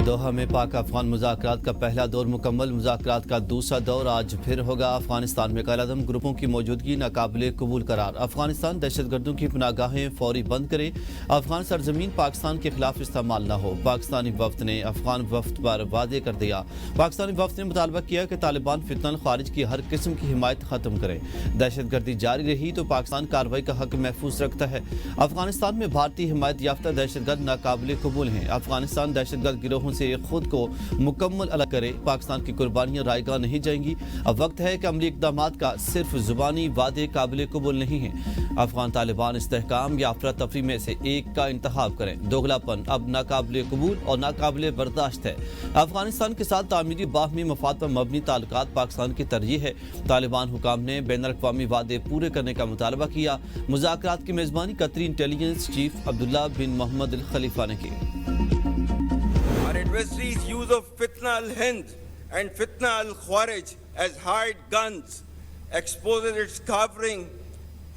Doha میں پاک افغان مذاکرات کا پہلا دور مکمل۔ مذاکرات کا دوسرا دور آج پھر ہوگا۔ افغانستان میں غیر عدم گروپوں کی موجودگی ناقابل قبول قرار۔ افغانستان دہشت گردوں کی پناہ گاہیں فوری بند کرے۔ افغان سرزمین پاکستان کے خلاف استعمال نہ ہو۔ پاکستانی وفد نے افغان وفد پر واضح کر دیا۔ پاکستانی وفد نے مطالبہ کیا کہ طالبان فتنہ خارج کی ہر قسم کی حمایت ختم کریں۔ دہشت گردی جاری رہی تو پاکستان کارروائی کا حق محفوظ رکھتا ہے۔ افغانستان میں بھارتی حمایت یافتہ دہشت گرد ناقابل قبول ہیں۔ افغانستان دہشت گرد گروہوں سے خود کو مکمل الگ کرے۔ پاکستان کی قربانیاں رائے گاہ نہیں جائیں گی۔ اب وقت ہے کہ عملی اقدامات کا صرف زبانی وعدے قابل قبول نہیں ہیں۔ افغان طالبان استحکام یا افراتفری میں سے ایک کا انتخاب کریں۔ دوگلاپن اب ناقابل قبول اور ناقابل برداشت ہے۔ افغانستان کے ساتھ تعمیری باہمی مفاد پر مبنی تعلقات پاکستان کی ترجیح ہے۔ طالبان حکام نے بین الاقوامی وعدے پورے کرنے کا مطالبہ کیا۔ مذاکرات کی میزبانی قطری انٹیلیجنس چیف عبداللہ بن محمد الخلیفہ نے کی۔ Our adversaries' use of Fitna al-Hind and Fitna al-Khawarij as hired guns exposes its cowering,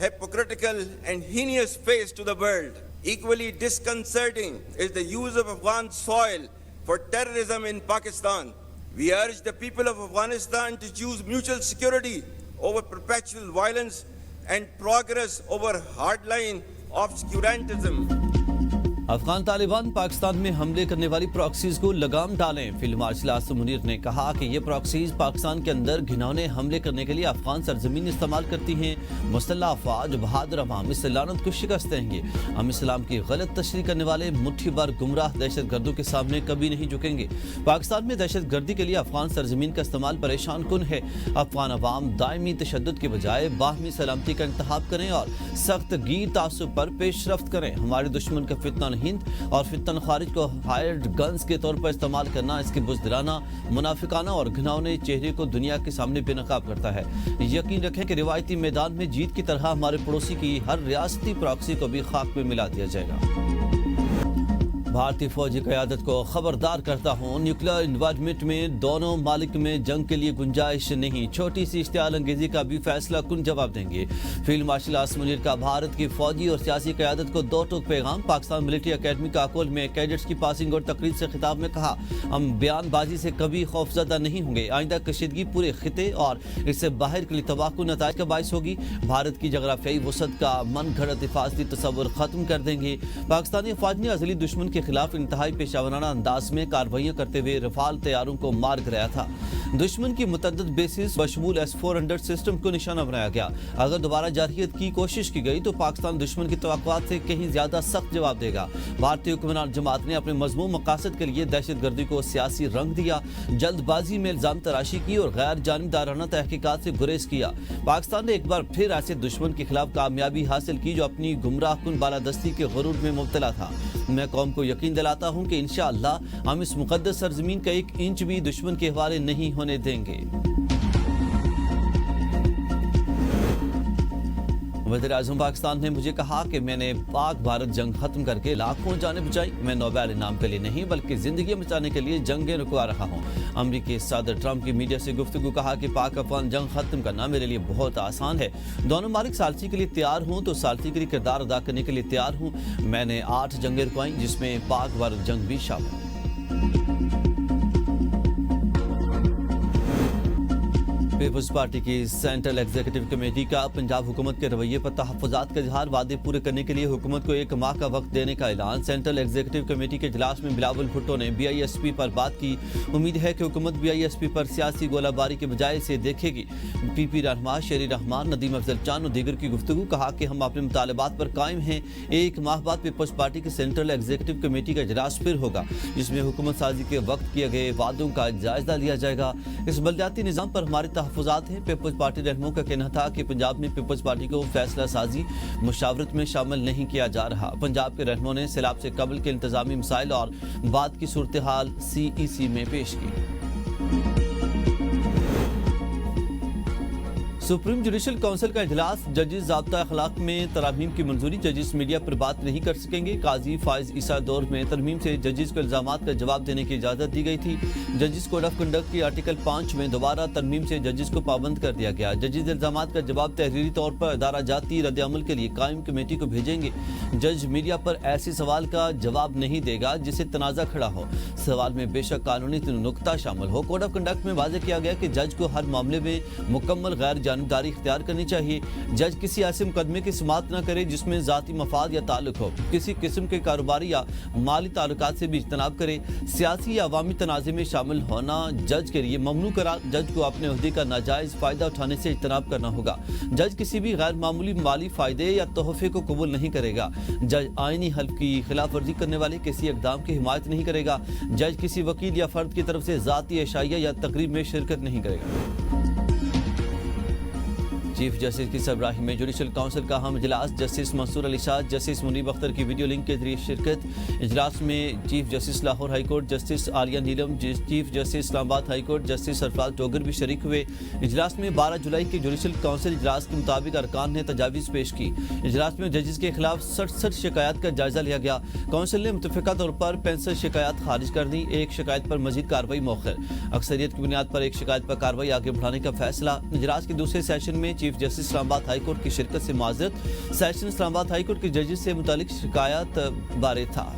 hypocritical and heinous face to the world. Equally disconcerting is the use of Afghan soil for terrorism in Pakistan. We urge the people of Afghanistan to choose mutual security over perpetual violence and progress over hardline obscurantism. Afghan Taliban Pakistan میں حملے کرنے والی proxies کو لگام ڈالیں۔ Field marshal Asim Munir نے کہا کہ یہ پراکسیز پاکستان کے اندر گھناؤنے حملے کرنے کے لیے افغان سرزمین استعمال کرتی ہیں۔ مسلح افواج بہادر عوام اس لعنت کو شکست دیں گے۔ ہم اسلام کی غلط تشریح کرنے والے مٹھی بھر گمراہ دہشت گردوں کے سامنے کبھی نہیں جھکیں گے۔ پاکستان میں دہشت گردی کے لیے افغان سرزمین کا استعمال پریشان کن ہے۔ افغان عوام دائمی تشدد کے بجائے باہمی سلامتی کا انتخاب کریں اور سخت گیر تعصب پر پیش رفت کریں۔ ہمارے دشمن کا فتنہ ہند اور فتن خارج کو ہائرڈ گنز کے طور پر استعمال کرنا اس کے بزدلانہ، منافقانہ اور گھناؤنے چہرے کو دنیا کے سامنے بے نقاب کرتا ہے۔ یقین رکھیں کہ روایتی میدان میں جیت کی طرح ہمارے پڑوسی کی ہر ریاستی پراکسی کو بھی خاک میں ملا دیا جائے گا۔ بھارتی فوجی قیادت کو خبردار کرتا ہوں، نیوکلیئر انوائرمنٹ میں دونوں ممالک میں جنگ کے لیے گنجائش نہیں۔ چھوٹی سی اشتعال انگیزی کا بھی فیصلہ کن جواب دیں گے۔ فیلڈ مارشل آصم منیر کا بھارت کی فوجی اور سیاسی قیادت کو دو ٹوک پیغام۔ پاکستان ملٹری اکیڈمی کاکول میں کیڈٹس کی پاسنگ اور تقریب سے خطاب میں کہا، ہم بیان بازی سے کبھی خوفزدہ نہیں ہوں گے۔ آئندہ کشیدگی پورے خطے اور اس سے باہر کے لیے توقع نتائج کا باعث ہوگی۔ بھارت کی جغرافیائی وسعت کا من گھڑت حفاظتی تصور ختم کر دیں گے۔ پاکستانی افواج نے ازلی دشمن کے خلاف انتہائی پیشہ ورانہ انداز میں کارروائیاں کرتے ہوئے رفال طیاروں کو مار گرایا تھا۔ دشمن کی متعدد بیسز بشمول S-400 سسٹم کو نشانہ بنایا گیا۔ اگر دوبارہ جارحیت کی کوشش کی گئی تو پاکستان دشمن کی توقعات سے کہیں زیادہ سخت جواب دے گا۔ بھارتی حکمران جماعت نے اپنے مذموم مقاصد کے لیے دہشت گردی کو سیاسی رنگ دیا، جلد بازی میں الزام تراشی کی اور غیر جانبدارانہ تحقیقات سے گریز کیا۔ پاکستان نے ایک بار پھر ایسے دشمن کے خلاف کامیابی حاصل کی جو اپنی گمراہ کن بالادستی کے غرور میں مبتلا تھا۔ میں قوم کو یقین دلاتا ہوں کہ انشاءاللہ ہم اس مقدس سرزمین کا ایک انچ بھی دشمن کے حوالے نہیں ہونے دیں گے۔ وزیر اعظم پاکستان نے مجھے کہا کہ میں نے پاک بھارت جنگ ختم کر کے لاکھوں جانیں بچائی۔ میں نوبیل انعام کے لیے نہیں بلکہ زندگی بچانے کے لیے جنگیں رکوا رہا ہوں۔ امریکی صدر ٹرمپ کی میڈیا سے گفتگو کہا کہ پاک افغان جنگ ختم کرنا میرے لیے بہت آسان ہے۔ دونوں ممالک ثالثی کے لیے تیار ہوں تو ثالثی کے لیے کردار ادا کرنے کے لیے تیار ہوں۔ میں نے 8 جنگیں رکوائیں جس میں پاک بھارت جنگ بھی شامل ہے۔ پیپلز پارٹی کی سینٹرل ایگزیکٹو کمیٹی کا پنجاب حکومت کے رویے پر تحفظات کا اظہار۔ وعدے پورے کرنے کے لیے حکومت کو 1 ماہ کا وقت دینے کا اعلان۔ سینٹرل ایگزیکٹو کمیٹی کے اجلاس میں بلاول بھٹو نے BISP پر بات کی۔ امید ہے کہ حکومت BISP پر سیاسی گولہ باری کے بجائے اسے دیکھے گی۔ PP رہنما شیری رحمان، ندیم افضل چاند اور دیگر کی گفتگو۔ کہا کہ ہم اپنے مطالبات پر قائم ہیں۔ 1 ماہ بعد پیپلز پارٹی کی سینٹرل ایگزیکٹو کمیٹی کا اجلاس پھر ہوگا جس میں حکومت سازی کے وقت کیے گئے وعدوں کا جائزہ لیا جائے گا۔ اس بلدیاتی نظام پر ہمارے تحفظات ہیں۔ پیپلز پارٹی رہنماؤں کا کہنا تھا کہ پنجاب میں پیپلز پارٹی کو فیصلہ سازی مشاورت میں شامل نہیں کیا جا رہا۔ پنجاب کے رہنماؤں نے سیلاب سے قبل کے انتظامی مسائل اور بعد کی صورتحال CEC میں پیش کی۔ سپریم جوڈیشل کونسل کا اجلاس۔ ججز ضابطہ اخلاق میں ترامیم کی منظوری۔ ججز میڈیا پر بات نہیں کر سکیں گے۔ قاضی فائز عیسیٰ دور میں ترمیم سے ججز کو الزامات کا جواب دینے کی اجازت دی گئی تھی۔ ججز کوڈ آف کنڈکٹ کی آرٹیکل 5 میں دوبارہ ترمیم سے ججز کو پابند کر دیا گیا۔ ججز الزامات کا جواب تحریری طور پر ادارہ جاتی رد عمل کے لیے قائم کمیٹی کو بھیجیں گے۔ جج میڈیا پر ایسے سوال کا جواب نہیں دے گا جس سے تنازع کھڑا ہو۔ सवाल में बेशक कानूनी नुक्ता शामिल हो, कोड ऑफ कंडक्ट में वाज़ेह किया गया कि जज को हर मामले में मुकम्मल गैर जानिबदारी इख्तियार करनी चाहिए। जज किसी ऐसे मुकदमे की समाअत न करे जिसमें ज़ाती मफाद या ताल्लुक हो, किसी किस्म के कारोबारी या माली ताल्लुकात से भी इज्तनाब करे। सियासी या अवामी तनाज़े में शामिल होना जज के लिए ममनू करार। जज को अपने ओहदे का नाजायज़ फ़ायदा उठाने से इज्तनाब करना होगा। जज किसी भी गैर मामूली माली फ़ायदे या तोहफे को कबूल नहीं करेगा। जज आईनी हल्फ की खिलाफ वर्जी करने वाले किसी इक़दाम की हिमायत नहीं करेगा। जज किसी वकील या फर्द की तरफ से ज़ाती एशाइया या तकरीब में शिरकत नहीं करेगा। चीफ जस्टिस की सरबराही में जुडिशल काउंसिल का अहम इजलास, जस्टिस मंसूर अली शाह, जस्टिस मुनीब अख्तर की वीडियो लिंक के जरिए शिरकत। इजलास में chief justice Lahore high court justice Aalia Neelum, chief justice Islamabad high court justice Sarfraz Dogar भी शरीक हुए। इजलास में 12 जुलाई के जुडिशल काउंसिल इजलास के मुताबिक अरकान ने तजावीज़ पेश की। इजलास में जजेस के खिलाफ 67 शिकायत का जायजा लिया गया। काउंसिल ने मुतफ़िका तौर पर 65 शिकायत खारिज कर दी। एक शिकायत पर मजीद कार्रवाई मौखर। अक्सरियत की बुनियाद पर एक शिकायत पर कार्रवाई आगे बढ़ाने का फैसला। इजलास के दूसरे सेशन में chief justice Islamabad high court की शिरकत से माजरत। सेशन इस्लामाबाद हाई कोर्ट के जजेस से मुतालिक शिकायत बारे था।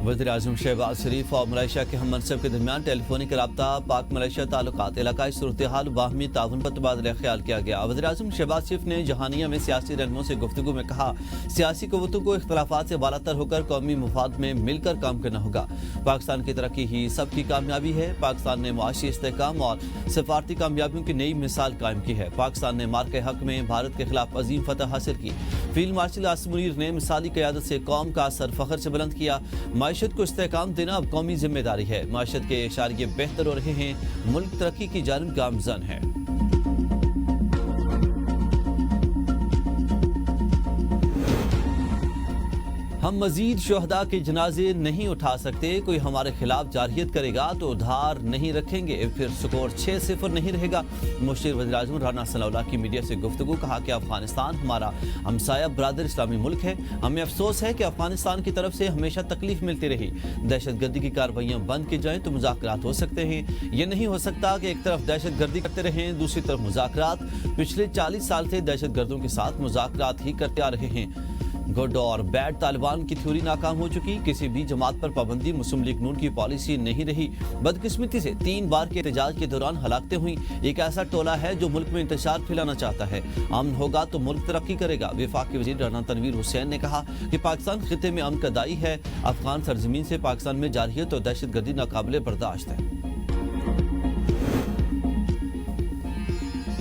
वज़ीर-ए-आज़म शहबाज शरीफ और मलेशिया के हम मनसब के दरमियान टेलीफोनिक रब्ता, पाक मलेशिया ताल्लुकात, इलाकाई सूरत हाल, बाहमी ताउन पर तबादला ख्याल किया गया। वज़ीर-ए-आज़म शहबाज शरीफ ने जहानिया में सियासी रहनुमाओं से गुफ्तगू में कहा, सियासी क़ुव्वतों को इख्तलाफात से बालातर होकर कौमी मफाद में मिलकर काम करना होगा। पाकिस्तान की तरक्की ही सबकी कामयाबी है। पाकिस्तान ने मुआशी इस्तेहकाम और सफारती कामयाबियों की नई मिसाल कायम की है। पाकिस्तान ने मार के हक में भारत के खिलाफ अजीम फतह हासिल की। फील्ड मार्शल आसिम मुनीर ने मिसाली क़यादत से कौम का सर फख्र से बुलंद किया। माशत को इस्तेहकाम देना अब कौमी जिम्मेदारी है। माशत के इशारे बेहतर हो रहे हैं। मुल्क तरक्की की जानिब गामज़न है। हम मजीद शहदा के जनाजे नहीं उठा सकते। कोई हमारे खिलाफ जारहियत करेगा तो उधार नहीं रखेंगे, फिर स्कोर 6-0 नहीं रहेगा। मुशीर वज़ीर-ए-आज़म राना सनाउल्लाह की मीडिया से गुफ्तगू, कहा कि अफगानिस्तान हमारा हमसाया बरादर इस्लामी मुल्क है। हमें अफसोस है कि अफगानिस्तान की तरफ से हमेशा तकलीफ मिलती रही। दहशतगर्दी की कार्रवाइयाँ बंद की जाएँ तो मुज़ाकरात हो सकते हैं। ये नहीं हो सकता कि एक तरफ दहशतगर्दी करते रहें, दूसरी तरफ मुज़ाकरात। पिछले 40 साल से दहशतगर्दों के साथ मुज़ाकरात ही करते आ रहे हैं। गुड और बैड तालिबान की थ्योरी नाकाम हो चुकी। किसी भी जमात पर पाबंदी मुस्लिम लीग नून की पॉलिसी नहीं रही। बदकिस्मती से 3 बार के एहतजाज के दौरान हलाकतें हुई। एक ऐसा टोला है जो मुल्क में इंतशार फैलाना चाहता है। अमन होगा तो मुल्क तरक्की करेगा। वफाकी वज़ीर राना तनवीर हुसैन ने कहा कि पाकिस्तान खिते में अमन का दाई है। अफगान सरजमीन से पाकिस्तान में जारहियत और दहशतगर्दी नाकाबिले बर्दाश्त है।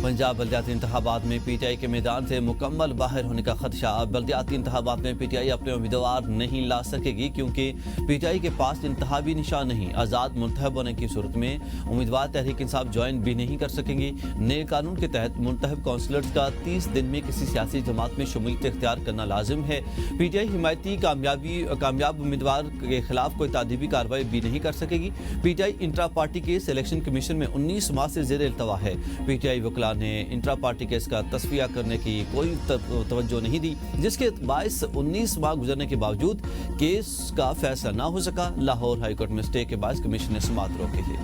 पंजाब बल्दियाती इंतखाबात में पीटीआई के मैदान से मुकम्मल बाहर होने का खदशा। बल्दियाती इंतखाबात में पीटीआई अपने उम्मीदवार नहीं ला सकेगी क्योंकि पीटीआई के पास इंतखाबी निशान नहीं। आज़ाद मुंतखब होने की सूरत में उम्मीदवार तहरीक इंसाफ ज्वाइन भी नहीं कर सकेंगे। नए कानून के तहत मुंतखब काउंसलर्स का 30 दिन में किसी सियासी जमात में शमूलियत इख्तियार करना लाजिम है। पीटीआई हिमायती कामयाब उम्मीदवार के खिलाफ कोई तादीबी कार्रवाई भी नहीं कर सकेगी। PTI intra party case election commission में 19 माह से ज़ेर इल्तवा है। पीटीआई वकला ने इंट्रा पार्टी केस का तस्फिया करने की कोई तवज्जो नहीं दी, जिसके बायस 19 माह गुजरने के बावजूद केस का फैसला ना हो सका। लाहौर हाई कोर्ट में स्टे के बाद कमीशन ने समाअत रोकी थी।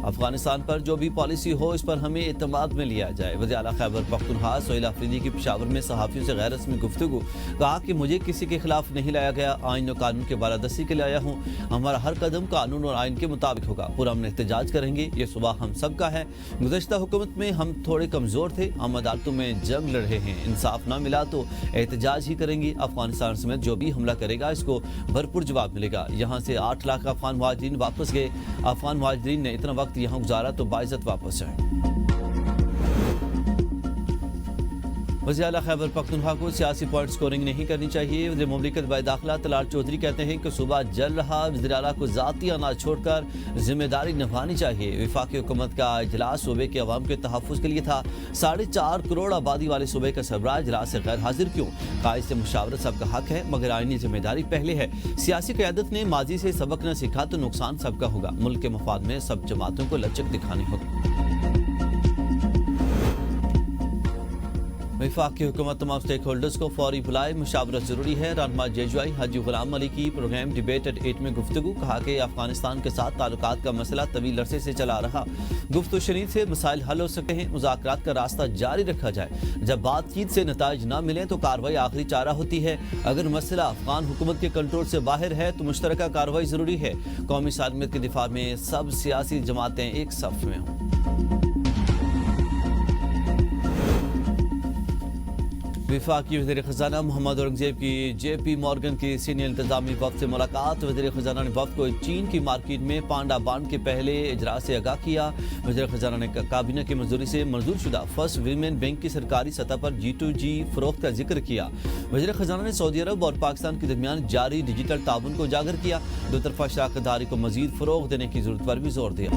अफगानिस्तान पर जो भी पॉलिसी हो इस पर हमें एतमाद में लिया जाए। वज़ीर आला खैबर पख्तूनख्वा सोहेल अफरीदी की पेशावर में सहाफ़ियों से गैर रस्मी गुफ्तगू, कहा कि मुझे किसी के खिलाफ नहीं लाया गया। आइन और कानून के बालादस्ती के लिए आया हूँ। हमारा हर कदम कानून और आइन के मुताबिक होगा। पूरा हम एहतजाज करेंगे। ये सुबह हम सब का है। गुज़श्ता हुकूमत में हम थोड़े कमज़ोर थे। हम अदालतों में जंग लड़ रहे हैं। इंसाफ ना मिला तो एहतजाज ही करेंगे। अफगानिस्तान समेत जो भी हमला करेगा इसको भरपूर जवाब मिलेगा। यहाँ से 8 लाख अफगान मुहाजिरीन वापस गए। अफगान मुहाजिरीन ने इतना वक्त यहाँ गुजारा तो बाइज्जत वापस जाए। वज़ीर आला खैबर पख्तूनख्वा को सियासी पॉइंट स्कोरिंग नहीं करनी चाहिए। वज़ीर मुमलिकत बाय दाखिला तलाल चौधरी कहते हैं कि सूबा जल रहा, वज़ीर आला को ज़ाती अनाज छोड़कर जिम्मेदारी निभानी चाहिए। वफाकी हुकूमत का इजलास सूबे के अवाम के तहफ़्फ़ुज़ के लिए था। 4.5 करोड़ आबादी वाले सूबे का सरबराह इजलास से गैर हाजिर क्यों? कायद से मुशावरत सबका हक है, मगर आईनी जिम्मेदारी पहले है। सियासी क़यादत ने माजी से सबक न सीखा तो नुकसान सबका होगा। मुल्क के मफाद में सब जमातों को लचक दिखानी होगी। वफाकी हुकूमत तमाम स्टेक होल्डर्स को फौरी बुलाए, मुशावरत जरूरी है। रहनुमा जेजुआई हाजी गुलाम अली की प्रोग्राम डिबेट एट 8 में गुफ्तगू, कहा कि अफगानिस्तान के साथ ताल्लुकात का मसला तवील अरसे से चला रहा, गुफ्तगू शनीद से मसाइल हल हो सकते हैं, मुज़ाकरात का रास्ता जारी रखा जाए। जब बातचीत से नताइज ना मिले तो कार्रवाई आखिरी चारा होती है। अगर मसला अफगान हुकूमत के कंट्रोल से बाहर है तो मुश्तरका कार्रवाई जरूरी है। कौमी सालमियत के दिफा में सब सियासी जमातें एक सफ में हों। वफाकी वज़ीर ख़ज़ाना मोहम्मद औरंगज़ेब की JP मॉर्गन की सीनियर इंतजामी वफ़द से मुलाकात। वज़ीर ख़ज़ाना ने वफ़द को चीन की मार्केट में पांडा बांड के पहले इजरा से आगाह किया। वज़ीर ख़ज़ाना ने काबीना की मंजूरी से मंजूर शुदा फर्स्ट वीमेन बैंक की सरकारी सतह पर G2G फ़रोख्त का जिक्र किया। वज़ीर ख़ज़ाना ने सऊदी अरब और पाकिस्तान के दरमियान जारी डिजिटल ताउन को उजागर किया। दो तरफा शराकत दारी को मज़ीद फ़रोग़ देने की ज़रूरत पर भी जोर दिया।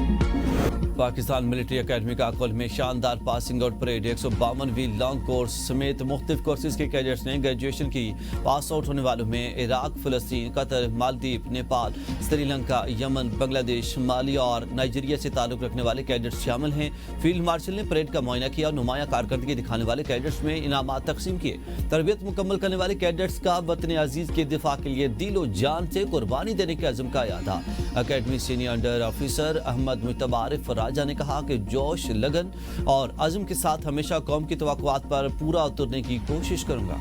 पाकिस्तान मिलिट्री अकेडमी का कल में शानदार पासिंग आउट परेड, 152वीं लॉन्ग कोर्स समेत मुख्तलिफ कोर्सेज के कैडेट्स ने ग्रेजुएशन की। पास आउट होने वालों में इराक, फ़लस्तीन, कतर, मालदीव, नेपाल, श्रीलंका, यमन, बांग्लादेश, माली और नाइजीरिया से ताल्लुक़ रखने वाले कैडेट्स शामिल हैं। फील्ड मार्शल ने परेड का मुआयना किया और नुमाया कारकर्दगी दिखाने वाले कैडेट्स में इनामात तकसीम किए। तरबियत मुकम्मल करने वाले कैडेट्स का वतन अजीज के दिफा के लिए दिलो जान से कुर्बानी देने के अज़म का याद था। Academy senior under officer Ahmad Mujtaba Arif Raja ने कहा कि जोश, लगन और अज़म के साथ हमेशा कौम की तवक्कुआत पर पूरा उतरने की कोशिश करूंगा।